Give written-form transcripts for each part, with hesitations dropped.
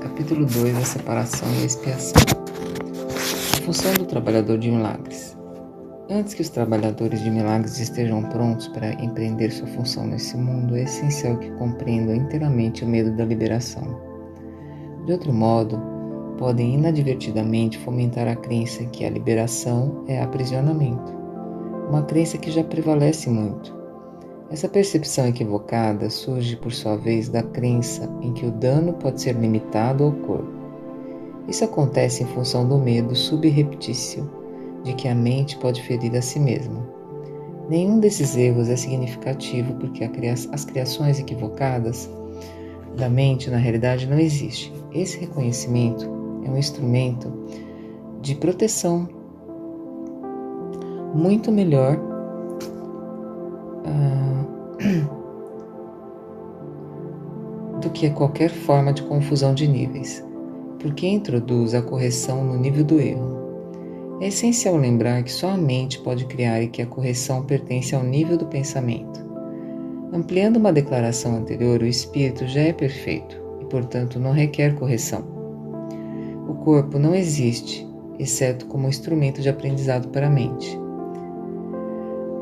Capítulo 2: A separação e a expiação. A função do trabalhador de milagres. Antes que os trabalhadores de milagres estejam prontos para empreender sua função nesse mundo, é essencial que compreendam inteiramente o medo da liberação. De outro modo, podem inadvertidamente fomentar a crença que a liberação é aprisionamento, uma crença que já prevalece muito. Essa percepção equivocada surge, por sua vez, da crença em que o dano pode ser limitado ao corpo. Isso acontece em função do medo subreptício de que a mente pode ferir a si mesma. Nenhum desses erros é significativo porque as criações equivocadas da mente na realidade não existem. Esse reconhecimento é um instrumento de proteção muito melhor do que qualquer forma de confusão de níveis, porque introduz a correção no nível do erro. É essencial lembrar que só a mente pode criar e que a correção pertence ao nível do pensamento. Ampliando uma declaração anterior, o espírito já é perfeito e, portanto, não requer correção. O corpo não existe, exceto como instrumento de aprendizado para a mente.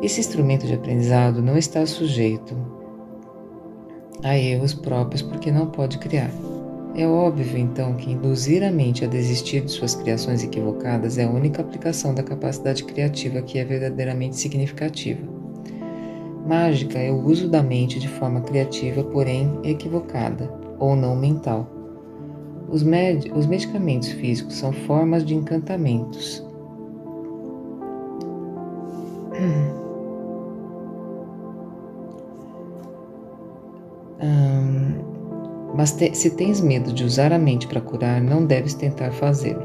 Esse instrumento de aprendizado não está sujeito a erros próprios porque não pode criar. É óbvio, então, que induzir a mente a desistir de suas criações equivocadas é a única aplicação da capacidade criativa que é verdadeiramente significativa. Mágica é o uso da mente de forma criativa, porém equivocada, ou não mental. Os medicamentos físicos são formas de encantamentos. Mas se tens medo de usar a mente para curar, não deves tentar fazê-lo.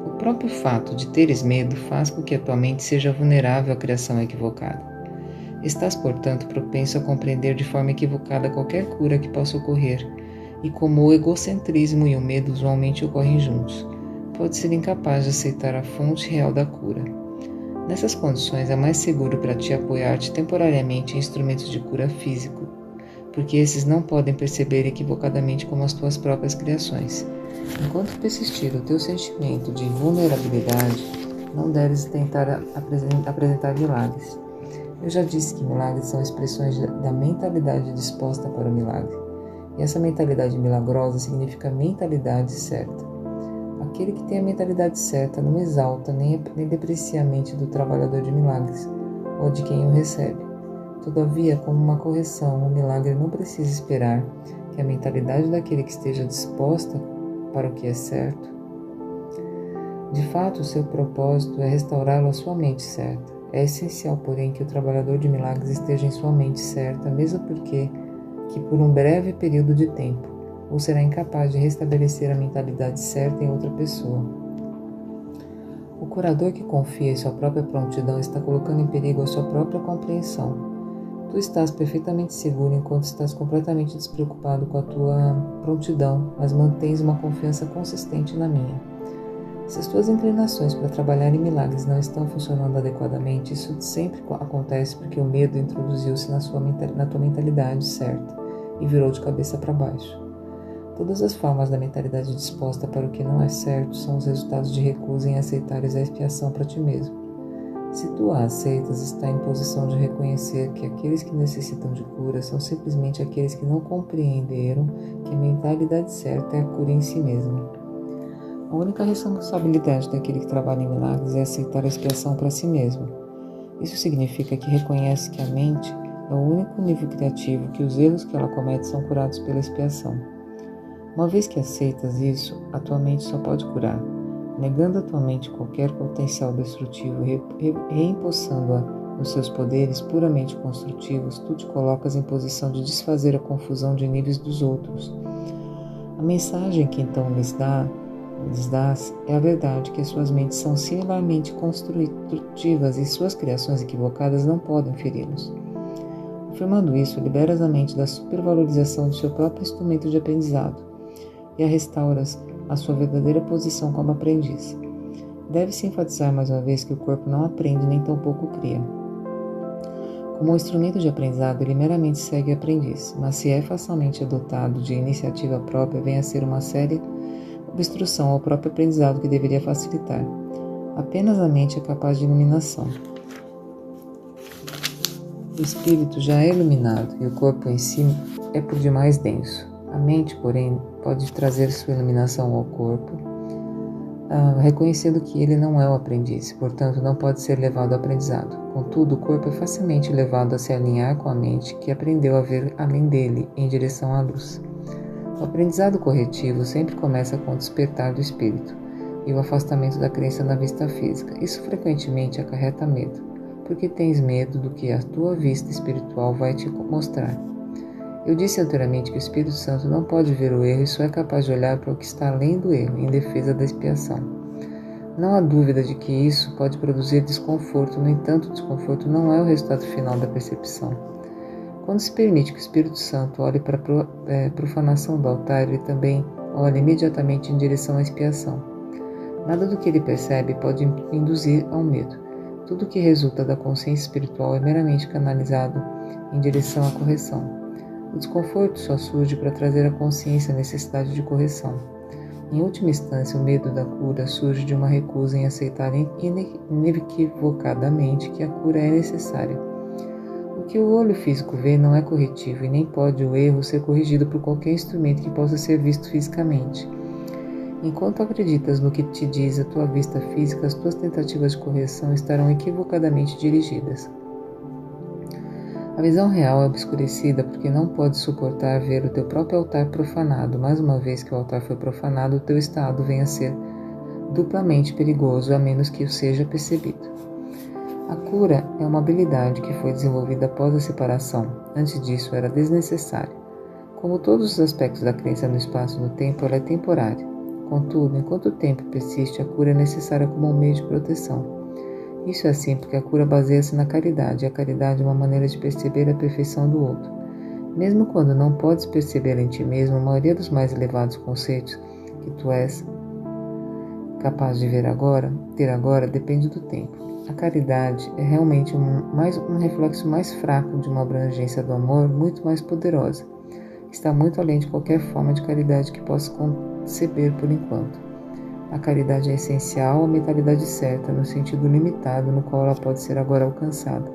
O próprio fato de teres medo faz com que a tua mente seja vulnerável à criação equivocada. Estás, portanto, propenso a compreender de forma equivocada qualquer cura que possa ocorrer, e como o egocentrismo e o medo usualmente ocorrem juntos, pode ser incapaz de aceitar a fonte real da cura. Nessas condições, é mais seguro para ti apoiar-te temporariamente em instrumentos de cura físico, porque esses não podem perceber equivocadamente como as tuas próprias criações. Enquanto persistir o teu sentimento de vulnerabilidade, não deves tentar apresentar milagres. Eu já disse que milagres são expressões da mentalidade disposta para o milagre. E essa mentalidade milagrosa significa mentalidade certa. Aquele que tem a mentalidade certa não exalta nem deprecia a mente do trabalhador de milagres, ou de quem o recebe. Todavia, como uma correção, o milagre não precisa esperar que a mentalidade daquele que esteja disposta para o que é certo. De fato, o seu propósito é restaurá-lo à sua mente certa. É essencial, porém, que o trabalhador de milagres esteja em sua mente certa, mesmo porque que por um breve período de tempo, ou será incapaz de restabelecer a mentalidade certa em outra pessoa. O curador que confia em sua própria prontidão está colocando em perigo a sua própria compreensão. Tu estás perfeitamente seguro enquanto estás completamente despreocupado com a tua prontidão, mas mantens uma confiança consistente na minha. Se as tuas inclinações para trabalhar em milagres não estão funcionando adequadamente, isso sempre acontece porque o medo introduziu-se na tua mentalidade certa e virou de cabeça para baixo. Todas as formas da mentalidade disposta para o que não é certo são os resultados de recusa em aceitares a expiação para ti mesmo. Se tu a aceitas, está em posição de reconhecer que aqueles que necessitam de cura são simplesmente aqueles que não compreenderam que a mentalidade certa é a cura em si mesma. A única responsabilidade daquele que trabalha em milagres é aceitar a expiação para si mesmo. Isso significa que reconhece que a mente é o único nível criativo que os erros que ela comete são curados pela expiação. Uma vez que aceitas isso, a tua mente só pode curar. Negando a tua mente qualquer potencial destrutivo e reempossando-a nos seus poderes puramente construtivos, tu te colocas em posição de desfazer a confusão de níveis dos outros. A mensagem que então lhes dás é a verdade que as suas mentes são similarmente construtivas e suas criações equivocadas não podem feri-los. Afirmando isso, liberas a mente da supervalorização do seu próprio instrumento de aprendizado e a restauras a sua verdadeira posição como aprendiz. Deve-se enfatizar mais uma vez que o corpo não aprende nem tampouco cria. Como um instrumento de aprendizado, ele meramente segue aprendiz, mas se é facilmente adotado de iniciativa própria, vem a ser uma séria obstrução ao próprio aprendizado que deveria facilitar. Apenas a mente é capaz de iluminação. O espírito já é iluminado e o corpo em si é por demais denso. A mente, porém, pode trazer sua iluminação ao corpo, reconhecendo que ele não é o aprendiz, portanto não pode ser levado ao aprendizado. Contudo, o corpo é facilmente levado a se alinhar com a mente que aprendeu a ver além dele, em direção à luz. O aprendizado corretivo sempre começa com o despertar do espírito e o afastamento da crença na vista física. Isso frequentemente acarreta medo, porque tens medo do que a tua vista espiritual vai te mostrar. Eu disse anteriormente que o Espírito Santo não pode ver o erro e só é capaz de olhar para o que está além do erro, em defesa da expiação. Não há dúvida de que isso pode produzir desconforto, no entanto, o desconforto não é o resultado final da percepção. Quando se permite que o Espírito Santo olhe para a profanação do altar, ele também olha imediatamente em direção à expiação. Nada do que ele percebe pode induzir ao medo. Tudo que resulta da consciência espiritual é meramente canalizado em direção à correção. O desconforto só surge para trazer à consciência a necessidade de correção. Em última instância, o medo da cura surge de uma recusa em aceitar inequivocadamente que a cura é necessária. O que o olho físico vê não é corretivo e nem pode o erro ser corrigido por qualquer instrumento que possa ser visto fisicamente. Enquanto acreditas no que te diz a tua vista física, as tuas tentativas de correção estarão equivocadamente dirigidas. A visão real é obscurecida porque não podes suportar ver o teu próprio altar profanado. Mais uma vez que o altar foi profanado, o teu estado vem a ser duplamente perigoso, a menos que o seja percebido. A cura é uma habilidade que foi desenvolvida após a separação. Antes disso, era desnecessária. Como todos os aspectos da crença no espaço e no tempo, ela é temporária. Contudo, enquanto o tempo persiste, a cura é necessária como um meio de proteção. Isso é assim porque a cura baseia-se na caridade, e a caridade é uma maneira de perceber a perfeição do outro. Mesmo quando não podes perceber em ti mesmo, a maioria dos mais elevados conceitos que tu és capaz de ter agora depende do tempo. A caridade é realmente um reflexo mais fraco de uma abrangência do amor muito mais poderosa. Está muito além de qualquer forma de caridade que possa conceber por enquanto. A caridade é essencial à mentalidade certa, no sentido limitado no qual ela pode ser agora alcançada.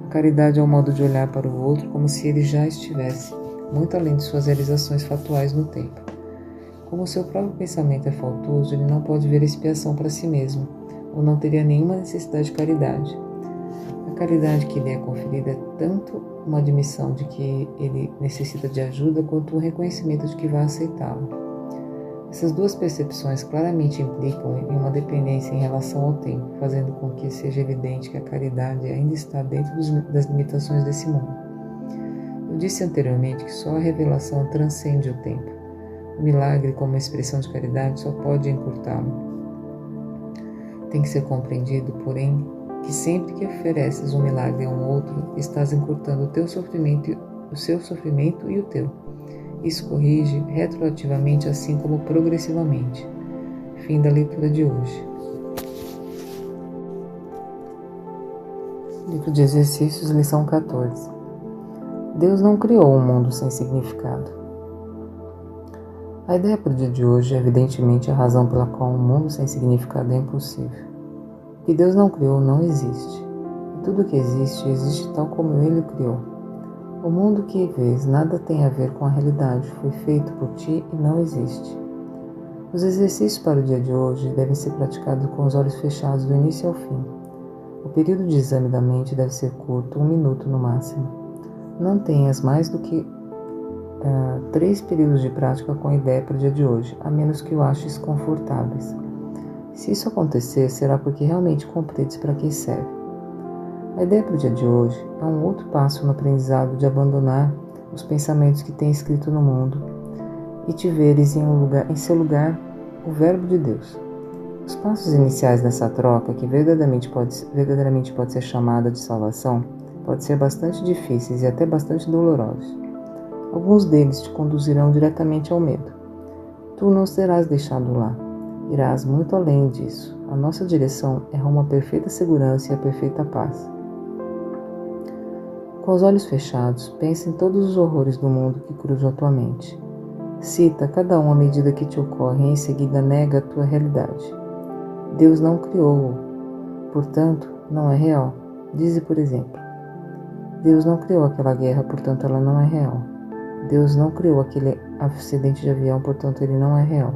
A caridade é um modo de olhar para o outro como se ele já estivesse, muito além de suas realizações fatuais no tempo. Como seu próprio pensamento é faltoso, ele não pode ver expiação para si mesmo, ou não teria nenhuma necessidade de caridade. A caridade que lhe é conferida é tanto uma admissão de que ele necessita de ajuda, quanto um reconhecimento de que vai aceitá-la. Essas duas percepções claramente implicam em uma dependência em relação ao tempo, fazendo com que seja evidente que a caridade ainda está dentro das limitações desse mundo. Eu disse anteriormente que só a revelação transcende o tempo. O milagre, como expressão de caridade, só pode encurtá-lo. Tem que ser compreendido, porém, que sempre que ofereces um milagre a um outro, estás encurtando o seu sofrimento e o teu. Isso corrige retroativamente, assim como progressivamente. Fim da leitura de hoje. Livro de Exercícios, lição 14. Deus não criou um mundo sem significado. A ideia para o dia de hoje é evidentemente a razão pela qual um mundo sem significado é impossível. O que Deus não criou não existe. E tudo que existe, existe tal como Ele o criou. O mundo que vês nada tem a ver com a realidade, foi feito por ti e não existe. Os exercícios para o dia de hoje devem ser praticados com os olhos fechados do início ao fim. O período de exame da mente deve ser curto, 1 minuto no máximo. Não tenhas mais do que 3 períodos de prática com a ideia para o dia de hoje, a menos que o aches confortáveis. Se isso acontecer, será porque realmente compreendes para que serve. A ideia para o dia de hoje é um outro passo no aprendizado de abandonar os pensamentos que tem escrito no mundo e te veres em seu lugar o Verbo de Deus. Os passos iniciais nessa troca, que verdadeiramente pode ser chamada de salvação, podem ser bastante difíceis e até bastante dolorosos. Alguns deles te conduzirão diretamente ao medo. Tu não serás deixado lá. Irás muito além disso. A nossa direção é rumo à perfeita segurança e à perfeita paz. Com os olhos fechados, pensa em todos os horrores do mundo que cruzam a tua mente. Cita cada um à medida que te ocorre e em seguida nega a tua realidade. Deus não criou-o, portanto, não é real. Dize, por exemplo, Deus não criou aquela guerra, portanto, ela não é real. Deus não criou aquele acidente de avião, portanto, ele não é real.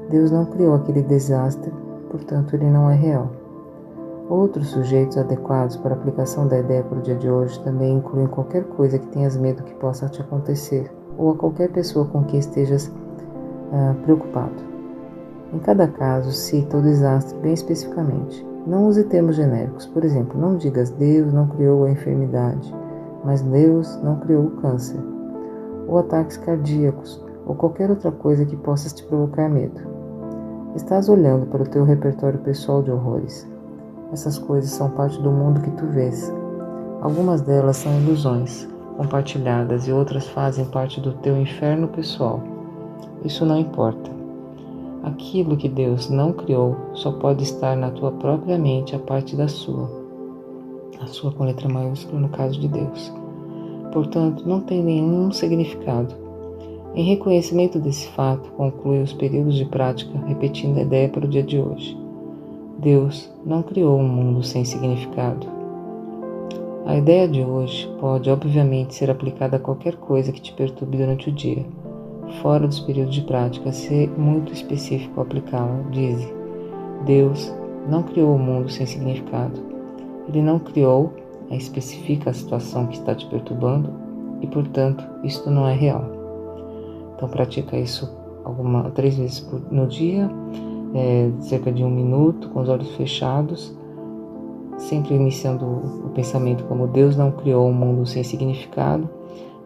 Deus não criou aquele desastre, portanto, ele não é real. Outros sujeitos adequados para a aplicação da ideia para o dia de hoje também incluem qualquer coisa que tenhas medo que possa te acontecer, ou a qualquer pessoa com quem estejas preocupado. Em cada caso, cita o desastre bem especificamente. Não use termos genéricos. Por exemplo, não digas Deus não criou a enfermidade, mas Deus não criou o câncer, ou ataques cardíacos, ou qualquer outra coisa que possa te provocar medo. Estás olhando para o teu repertório pessoal de horrores. Essas coisas são parte do mundo que tu vês. Algumas delas são ilusões compartilhadas e outras fazem parte do teu inferno pessoal. Isso não importa. Aquilo que Deus não criou só pode estar na tua própria mente a parte da sua. A sua com letra maiúscula no caso de Deus. Portanto, não tem nenhum significado. Em reconhecimento desse fato, conclui os períodos de prática repetindo a ideia para o dia de hoje. Deus não criou um mundo sem significado. A ideia de hoje pode, obviamente, ser aplicada a qualquer coisa que te perturbe durante o dia. Fora dos períodos de prática, ser muito específico ao aplicá-la, diz: Deus não criou o mundo sem significado. Ele não criou, especifica a situação que está te perturbando e, portanto, isto não é real. Então, pratica isso 3 vezes no dia, cerca de 1 minuto, com os olhos fechados, sempre iniciando o pensamento como Deus não criou um mundo sem significado,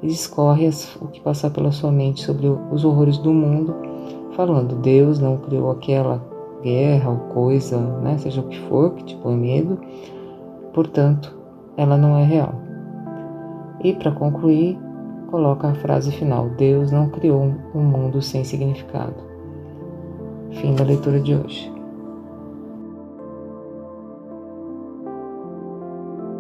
e discorre o que passar pela sua mente sobre os horrores do mundo, falando: Deus não criou aquela guerra ou coisa, seja o que for, que te põe medo, portanto, ela não é real. E para concluir, coloca a frase final: Deus não criou um mundo sem significado. Fim da leitura de hoje.